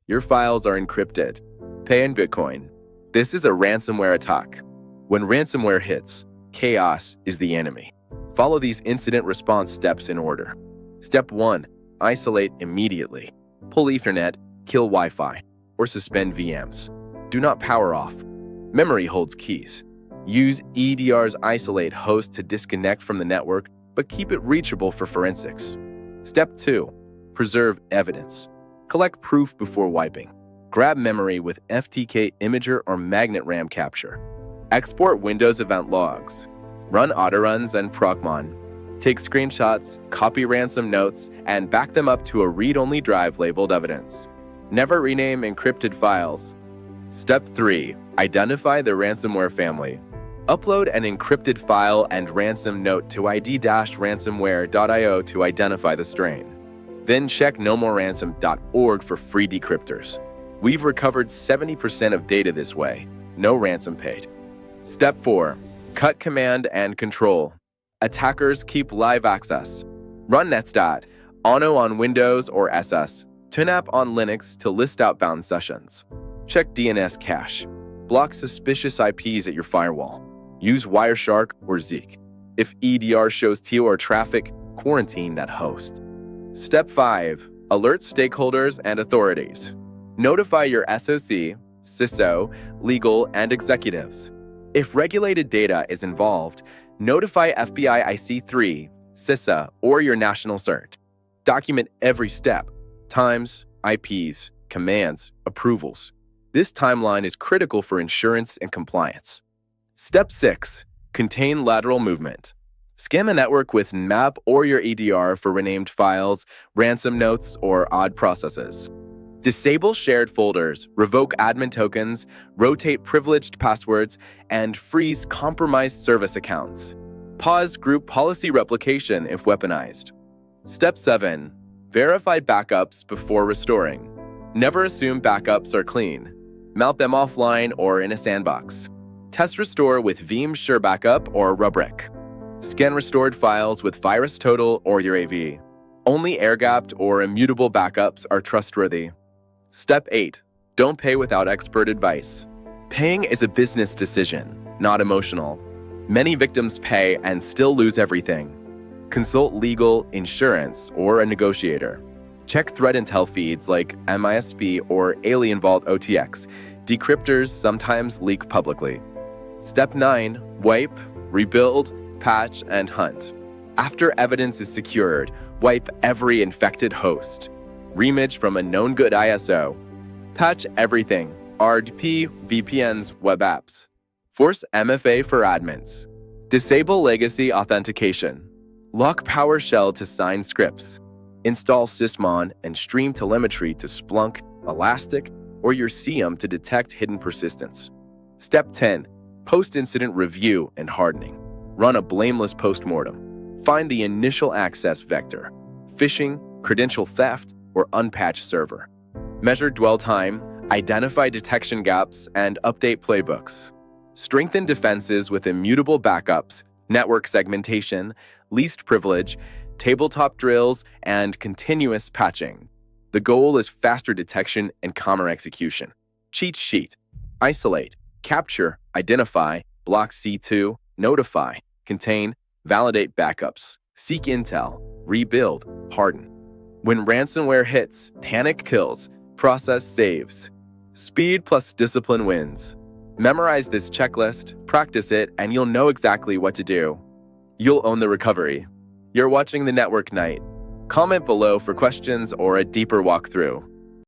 Your files are encrypted. Pay in Bitcoin. This is a ransomware attack. When ransomware hits, chaos is the enemy. Follow these incident response steps in order. Step 1. Isolate immediately. Pull Ethernet, kill Wi-Fi, or suspend VMs. Do not power off. Memory holds keys. Use EDR's isolate host to disconnect from the network, but keep it reachable for forensics. Step 2. Preserve evidence. Collect proof before wiping. Grab memory with FTK imager or magnet RAM capture. Export Windows event logs. Run autoruns and procmon. Take screenshots, copy ransom notes, and back them up to a read-only drive labeled evidence. Never rename encrypted files. Step 3. Identify the ransomware family. Upload an encrypted file and ransom note to id-ransomware.io to identify the strain. Then check nomoreransom.org for free decryptors. We've recovered 70% of data this way. No ransom paid. Step 4. Cut command and control. Attackers keep live access. Run netstat, ono on Windows or SS, TUNAP on Linux to list outbound sessions. Check DNS cache. Block suspicious IPs at your firewall. Use Wireshark or Zeek. If EDR shows TOR traffic, quarantine that host. Step 5. Alert stakeholders and authorities. Notify your SOC, CISO, legal, and executives. If regulated data is involved, notify FBI IC3, CISA, or your national CERT. Document every step, times, IPs, commands, approvals. This timeline is critical for insurance and compliance. Step 6. Contain lateral movement. Scan the network with MAP or your EDR for renamed files, ransom notes, or odd processes. Disable shared folders, revoke admin tokens, rotate privileged passwords, and freeze compromised service accounts. Pause group policy replication if weaponized. Step 7. Verify backups before restoring. Never assume backups are clean. Mount them offline or in a sandbox. Test restore with Veeam Sure Backup or Rubrik. Scan restored files with VirusTotal or your AV. Only air-gapped or immutable backups are trustworthy. Step 8. Don't pay without expert advice. Paying is a business decision, not emotional. Many victims pay and still lose everything. Consult legal, insurance, or a negotiator. Check threat intel feeds like MISP or Alien Vault OTX. Decryptors sometimes leak publicly. Step 9. Wipe, rebuild, patch, and hunt. After evidence is secured, wipe every infected host. Remage from a known good ISO. Patch everything, RDP, VPNs, web apps. Force MFA for admins. Disable legacy authentication. Lock PowerShell to sign scripts. Install Sysmon and stream telemetry to Splunk, Elastic, or your SIEM to detect hidden persistence. Step 10. Post-incident review and hardening. Run a blameless postmortem. Find the initial access vector, phishing, credential theft, or unpatched server. Measure dwell time, identify detection gaps, and update playbooks. Strengthen defenses with immutable backups, network segmentation, least privilege, tabletop drills, and continuous patching. The goal is faster detection and calmer execution. Cheat sheet. Isolate, capture, identify, block C2, notify, contain, validate backups, seek intel, rebuild, harden. When ransomware hits, panic kills, process saves. Speed plus discipline wins. Memorize this checklist, practice it, and you'll know exactly what to do. You'll own the recovery. You're watching The Network Night. Comment below for questions or a deeper walkthrough.